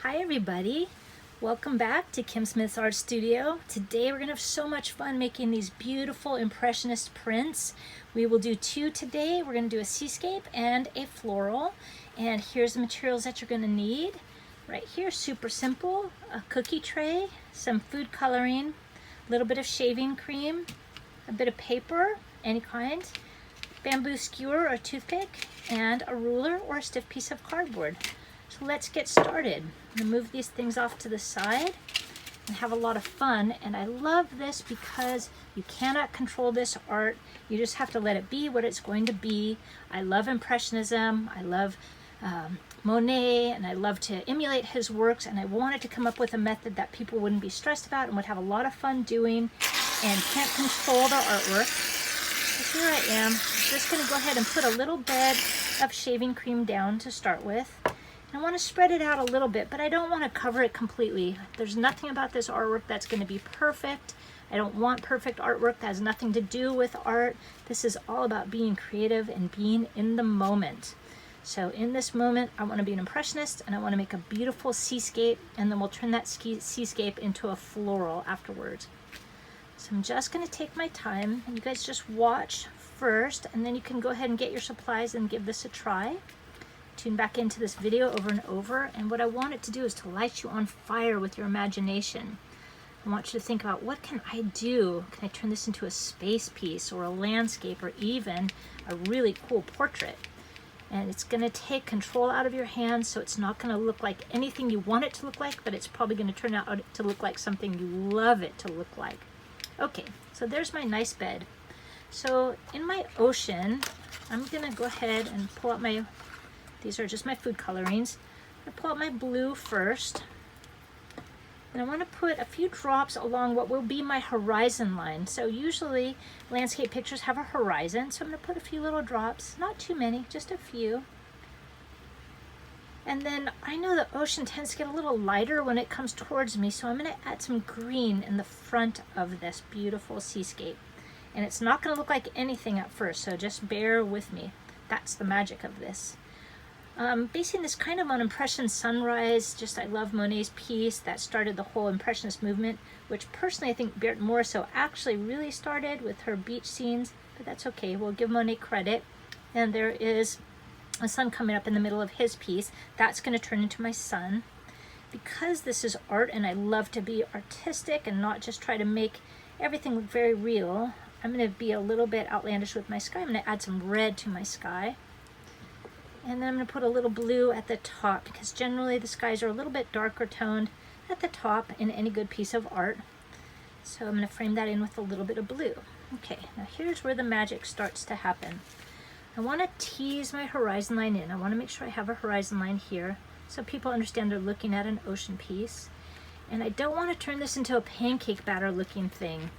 Hi everybody, welcome back to Kim Smith's Art Studio. Today we're going to have so much fun making these beautiful impressionist prints. We will do two today. We're going to do a seascape and a floral. And here's the materials that you're going to need. Right here, super simple, a cookie tray, some food coloring, a little bit of shaving cream, a bit of paper, any kind, bamboo skewer or toothpick, and a ruler or a stiff piece of cardboard. So let's get started. I'm going to move these things off to the side and have a lot of fun. And I love this because you cannot control this art. You just have to let it be what it's going to be. I love Impressionism. I love Monet, and I love to emulate his works. And I wanted to come up with a method that people wouldn't be stressed about and would have a lot of fun doing and can't control the artwork. So here I am. Just going to go ahead and put a little bit of shaving cream down to start with. I want to spread it out a little bit, but I don't want to cover it completely. There's nothing about this artwork that's going to be perfect. I don't want perfect artwork. That has nothing to do with art. This is all about being creative and being in the moment. So in this moment, I want to be an impressionist and I want to make a beautiful seascape, and then we'll turn that seascape into a floral afterwards. So I'm just going to take my time, and you guys just watch first, and then you can go ahead and get your supplies and give this a try. Tune back into this video over and over, and what I want it to do is to light you on fire with your imagination. I want you to think about, what can I do? Can I turn this into a space piece or a landscape or even a really cool portrait? And it's going to take control out of your hands, so it's not going to look like anything you want it to look like, but it's probably going to turn out to look like something you love it to look like. Okay, so there's my nice bed. So in my ocean, I'm going to go ahead and pull out my, these are just my food colorings. I pull out my blue first, and I want to put a few drops along what will be my horizon line. So usually landscape pictures have a horizon, so I'm going to put a few little drops, not too many, just a few. And then I know the ocean tends to get a little lighter when it comes towards me, so I'm going to add some green in the front of this beautiful seascape. And it's not going to look like anything at first, so just bear with me. That's the magic of this. Basing this kind of on Impression Sunrise. Just, I love Monet's piece that started the whole Impressionist movement, which personally I think Berthe Morisot actually really started with her beach scenes, but that's okay, we'll give Monet credit. And there is a sun coming up in the middle of his piece. That's going to turn into my sun. Because this is art and I love to be artistic and not just try to make everything look very real, I'm going to be a little bit outlandish with my sky. I'm going to add some red to my sky. And then I'm going to put a little blue at the top, because generally the skies are a little bit darker toned at the top in any good piece of art. So I'm going to frame that in with a little bit of blue. Okay, now here's where the magic starts to happen. I want to tease my horizon line in. I want to make sure I have a horizon line here so people understand they're looking at an ocean piece. And I don't want to turn this into a pancake batter looking thing.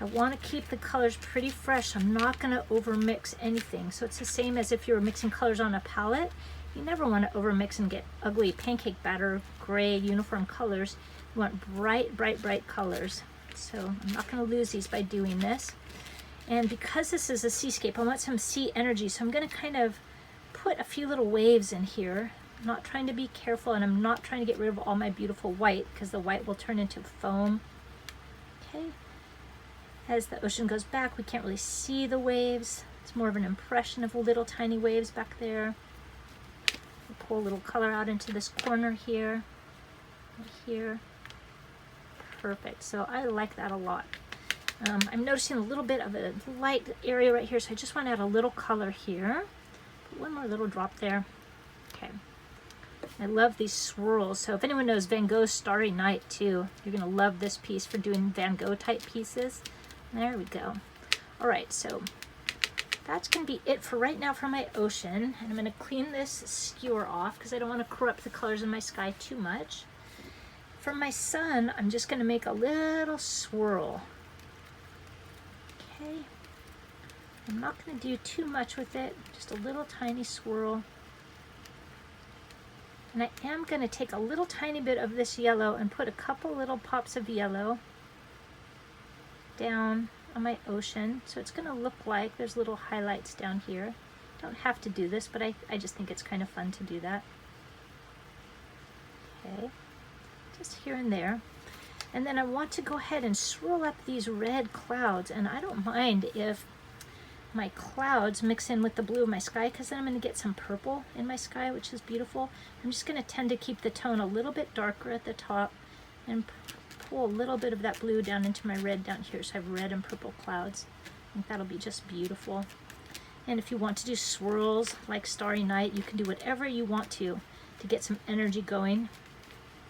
I want to keep the colors pretty fresh. I'm not going to overmix anything. So it's the same as if you were mixing colors on a palette. You never want to overmix and get ugly pancake batter, gray, uniform colors. You want bright, bright, bright colors. So I'm not going to lose these by doing this. And because this is a seascape, I want some sea energy. So I'm going to kind of put a few little waves in here. I'm not trying to be careful, and I'm not trying to get rid of all my beautiful white, because the white will turn into foam. Okay. As the ocean goes back, we can't really see the waves. It's more of an impression of little tiny waves back there. We'll pull a little color out into this corner here, right here. Perfect. So I like that a lot. I'm noticing a little bit of a light area right here, so I just want to add a little color here. Put one more little drop there. Okay. I love these swirls. So if anyone knows Van Gogh's Starry Night too, you're going to love this piece for doing Van Gogh type pieces. There we go. All right, so that's going to be it for right now for my ocean. And I'm going to clean this skewer off because I don't want to corrupt the colors in my sky too much. For my sun, I'm just going to make a little swirl. Okay. I'm not going to do too much with it, just a little tiny swirl. And I am going to take a little tiny bit of this yellow and put a couple little pops of yellow down on my ocean. So it's going to look like there's little highlights down here. Don't have to do this, but I just think it's kind of fun to do that. Okay, just here and there. And then I want to go ahead and swirl up these red clouds, and I don't mind if my clouds mix in with the blue of my sky, because then I'm going to get some purple in my sky, which is beautiful. I'm just going to tend to keep the tone a little bit darker at the top and pull a little bit of that blue down into my red down here, so I have red and purple clouds. I think that'll be just beautiful. And if you want to do swirls like Starry Night, you can do whatever you want to get some energy going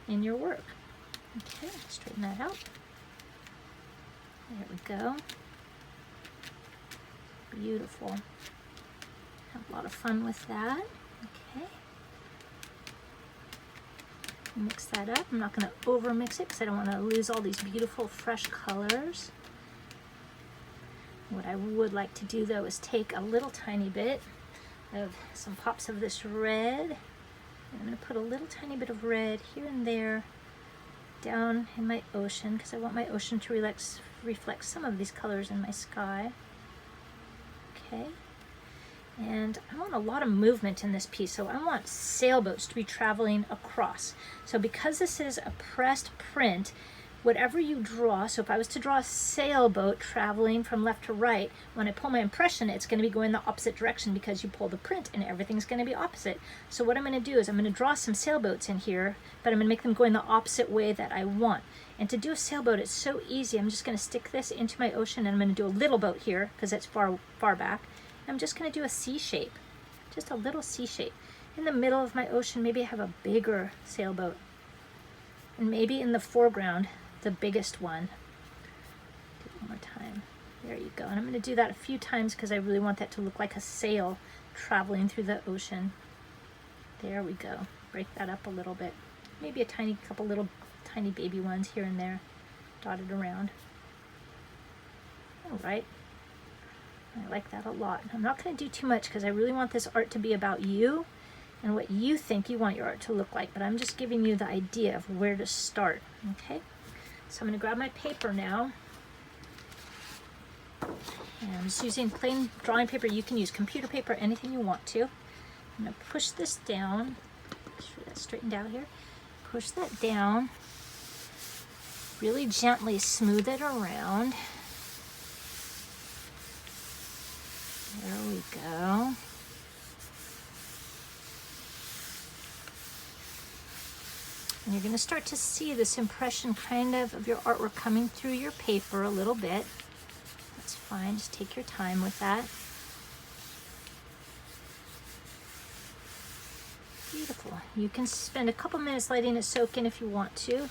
in your work. Okay, straighten that out. There we go. Beautiful. Have a lot of fun with that. Okay. Mix that up. I'm not going to over mix it because I don't want to lose all these beautiful fresh colors. What I would like to do though is take a little tiny bit of some pops of this red. And I'm going to put a little tiny bit of red here and there down in my ocean, because I want my ocean to reflect some of these colors in my sky. Okay, and I want a lot of movement in this piece, so I want sailboats to be traveling across. So because this is a pressed print, whatever you draw, so if I was to draw a sailboat traveling from left to right, when I pull my impression, it's going to be going the opposite direction because you pull the print and everything's going to be opposite. So what I'm going to do is I'm going to draw some sailboats in here, but I'm going to make them go in the opposite way that I want. And to do a sailboat, it's so easy. I'm just going to stick this into my ocean, and I'm going to do a little boat here because it's far back. I'm just going to do a C shape, just a little C shape. In the middle of my ocean, maybe I have a bigger sailboat. And maybe in the foreground, the biggest one. Do it one more time. There you go. And I'm going to do that a few times because I really want that to look like a sail traveling through the ocean. There we go. Break that up a little bit. Maybe a couple little tiny baby ones here and there dotted around. All right. I like that a lot. I'm not going to do too much because I really want this art to be about you and what you think you want your art to look like, but I'm just giving you the idea of where to start. Okay. So I'm going to grab my paper now, and I'm just using plain drawing paper. You can use computer paper, anything you want to. I'm going to push this down, make sure that's straightened out here. Push that down, really gently smooth it around. There we go. And you're going to start to see this impression kind of your artwork coming through your paper a little bit. That's fine, just take your time with that. Beautiful. You can spend a couple minutes letting it soak in if you want to.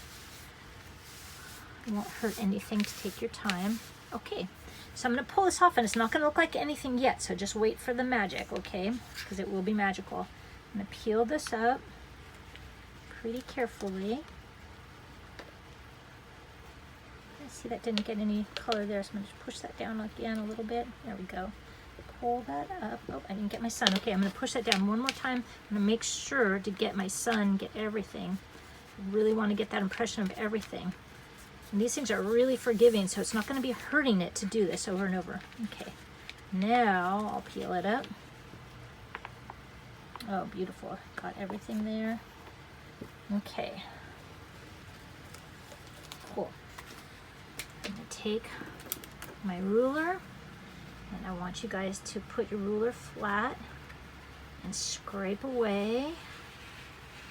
It won't hurt anything to take your time. Okay, so I'm going to pull this off, and it's not going to look like anything yet, so just wait for the magic, okay? Because it will be magical. I'm going to peel this up pretty carefully. I see that didn't get any color there, so I'm going to push that down again a little bit. There we go. Pull that up. Oh, I didn't get my sun. Okay, I'm going to push that down one more time. I'm going to make sure to get my sun, get everything. I really want to get that impression of everything. And these things are really forgiving, so it's not going to be hurting it to do this over and over. Okay, now I'll peel it up. Oh, beautiful. Got everything there. Okay, cool. I'm going to take my ruler, and I want you guys to put your ruler flat and scrape away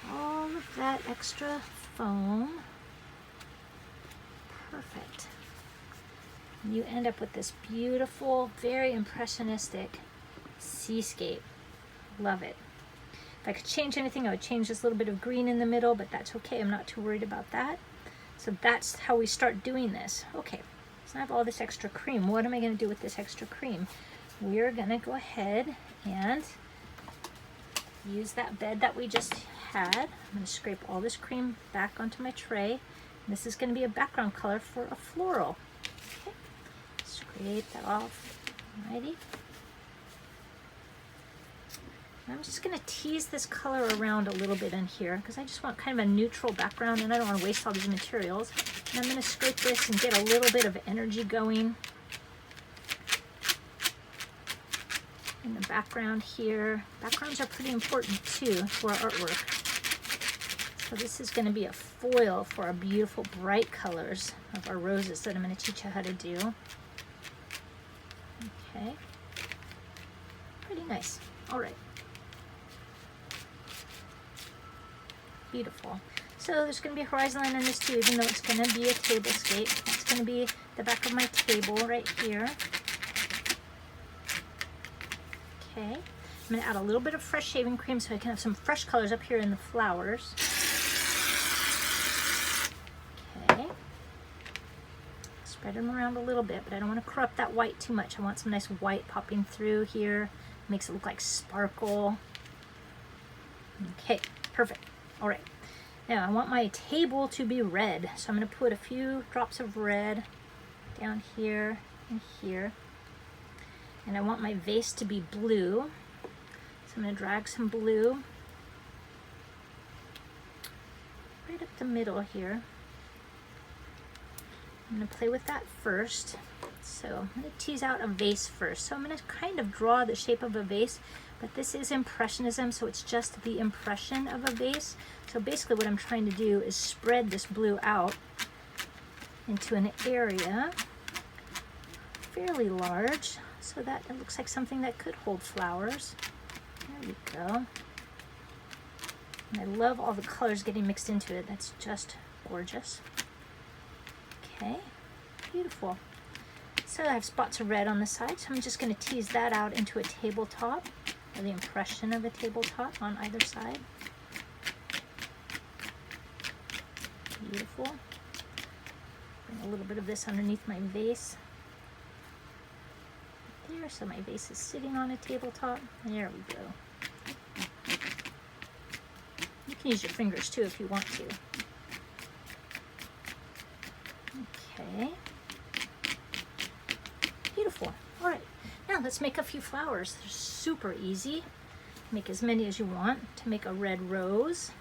all of that extra foam. Perfect. And you end up with this beautiful, very impressionistic seascape. Love it. If I could change anything, I would change this little bit of green in the middle, but that's okay. I'm not too worried about that. So that's how we start doing this. Okay, so I have all this extra cream. What am I going to do with this extra cream? We're going to go ahead and use that bed that we just had. I'm going to scrape all this cream back onto my tray. And this is going to be a background color for a floral. Okay, scrape that off. Alrighty. I'm just going to tease this color around a little bit in here because I just want kind of a neutral background, and I don't want to waste all these materials. And I'm going to scrape this and get a little bit of energy going in the background here. Backgrounds are pretty important too to our artwork. So this is going to be a foil for our beautiful bright colors of our roses that I'm going to teach you how to do. Okay. Pretty nice. All right. Beautiful. So there's going to be a horizon line on this too, even though it's going to be a tablescape. That's going to be the back of my table right here. Okay. I'm going to add a little bit of fresh shaving cream so I can have some fresh colors up here in the flowers. Okay. Spread them around a little bit, but I don't want to corrupt that white too much. I want some nice white popping through here. Makes it look like sparkle. Okay, perfect. All right. Now I want my table to be red, so I'm going to put a few drops of red down here and here. And I want my vase to be blue. So I'm going to drag some blue right up the middle here. I'm going to play with that first. So I'm going to tease out a vase first. So I'm going to kind of draw the shape of a vase, but this is Impressionism, so it's just the impression of a vase. So basically what I'm trying to do is spread this blue out into an area fairly large so that it looks like something that could hold flowers. There we go. And I love all the colors getting mixed into it. That's just gorgeous. Okay, beautiful. So I have spots of red on the side, so I'm just going to tease that out into a tabletop, or the impression of a tabletop on either side. Beautiful. Bring a little bit of this underneath my vase. There, so my vase is sitting on a tabletop. There we go. You can use your fingers too if you want to. Okay. Beautiful. All right, now let's make a few flowers. They're super easy. Make as many as you want. To make a red rose,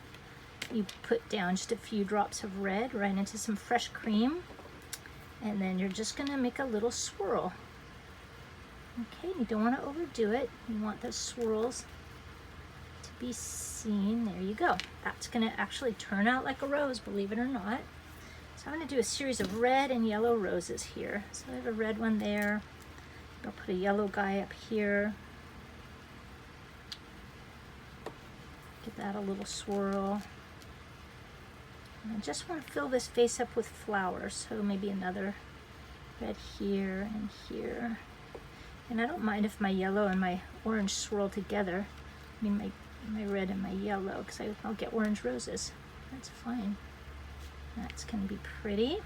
you put down just a few drops of red right into some fresh cream, and then you're just going to make a little swirl. Okay, you don't want to overdo it. You want those swirls to be seen. There you go. That's going to actually turn out like a rose, believe it or not. So I'm going to do a series of red and yellow roses here. So I have a red one there. I'll put a yellow guy up here. Give that a little swirl. And I just want to fill this vase up with flowers. So maybe another red here and here. And I don't mind if my yellow and my orange swirl together. I mean my red and my yellow, because I'll get orange roses. That's fine. That's going to be pretty.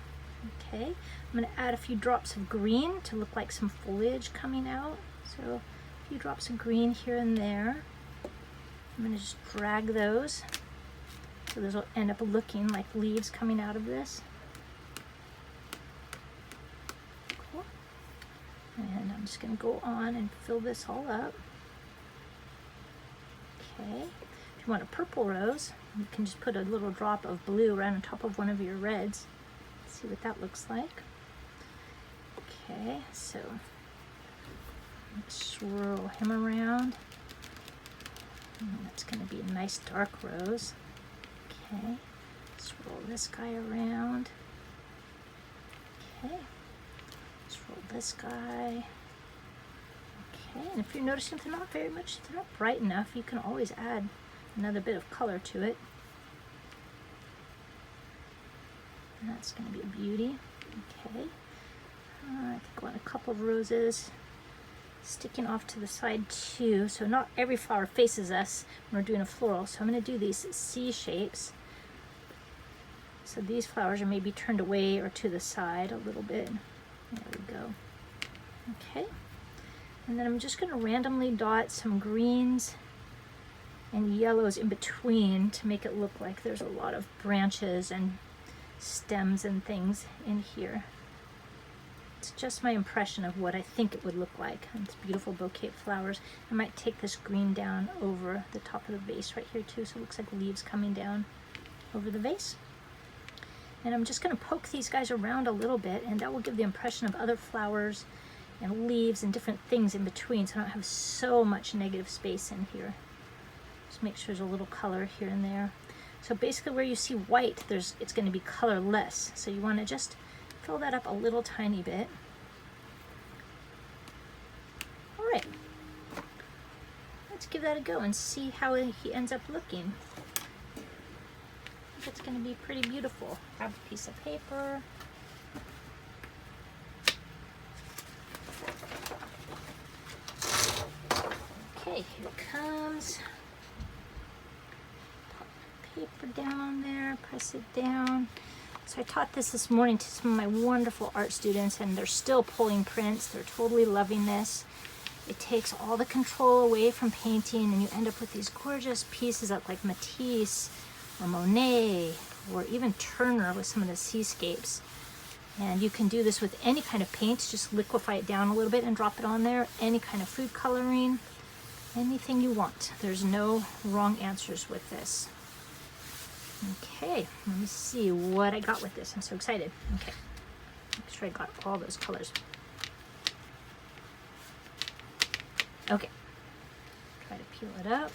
Okay, I'm going to add a few drops of green to look like some foliage coming out. So a few drops of green here and there. I'm going to just drag those. So those will end up looking like leaves coming out of this. Cool. And I'm just going to go on and fill this all up. Okay. If you want a purple rose, you can just put a little drop of blue right on top of one of your reds. Let's see what that looks like. Okay, so let's swirl him around. And that's going to be a nice dark rose. Okay, swirl this guy around. Okay, swirl this guy. Okay, and if you're noticing they're not bright enough, you can always add another bit of color to it. And that's going to be a beauty. Okay, I think I want a couple of roses sticking off to the side too. So not every flower faces us when we're doing a floral. So I'm going to do these C shapes. So these flowers are maybe turned away or to the side a little bit. There we go. Okay. And then I'm just going to randomly dot some greens and yellows in between to make it look like there's a lot of branches and stems and things in here. It's just my impression of what I think it would look like. And it's beautiful bouquet of flowers. I might take this green down over the top of the vase right here too, so it looks like leaves coming down over the vase. And I'm just going to poke these guys around a little bit, and that will give the impression of other flowers and leaves and different things in between, so I don't have so much negative space in here. Just make sure there's a little color here and there. So basically where you see white, it's going to be colorless. So you want to just fill that up a little tiny bit. All right, let's give that a go and see how he ends up looking. I think it's going to be pretty beautiful. Grab a piece of paper. Okay, here it comes. Pop the paper down there, press it down. So I taught this morning to some of my wonderful art students, and they're still pulling prints. They're totally loving this. It takes all the control away from painting, and you end up with these gorgeous pieces of like Matisse or Monet or even Turner with some of the seascapes. And you can do this with any kind of paint. Just liquefy it down a little bit and drop it on there. Any kind of food coloring, anything you want. There's no wrong answers with this. Okay, let me see what I got with this. I'm so excited. Okay, make sure I got all those colors. Okay, try to peel it up.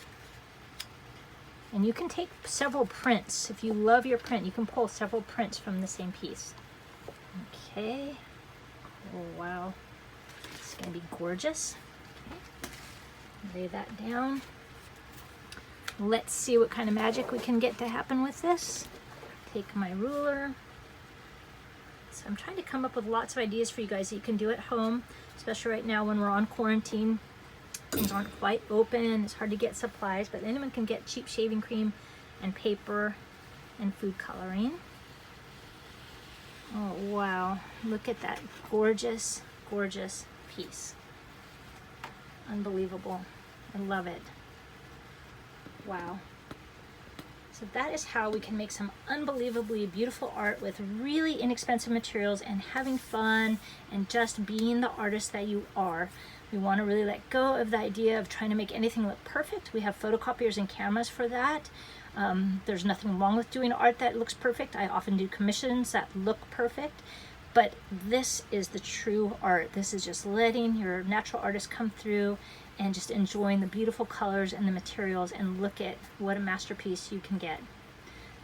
And you can take several prints. If you love your print, you can pull several prints from the same piece. Okay, oh wow, it's gonna be gorgeous. Okay. Lay that down. Let's see what kind of magic we can get to happen with this. Take my ruler. So I'm trying to come up with lots of ideas for you guys that you can do at home, especially right now when we're on quarantine. Things aren't quite open, it's hard to get supplies, but anyone can get cheap shaving cream and paper and food coloring. Oh wow, look at that gorgeous, gorgeous piece. Unbelievable, I love it. Wow. So that is how we can make some unbelievably beautiful art with really inexpensive materials and having fun and just being the artist that you are. We want to really let go of the idea of trying to make anything look perfect. We have photocopiers and cameras for that. There's nothing wrong with doing art that looks perfect. I often do commissions that look perfect, but this is the true art. This is just letting your natural artist come through and just enjoying the beautiful colors and the materials, and look at what a masterpiece you can get.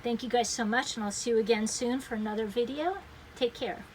Thank you guys so much, and I'll see you again soon for another video. Take care.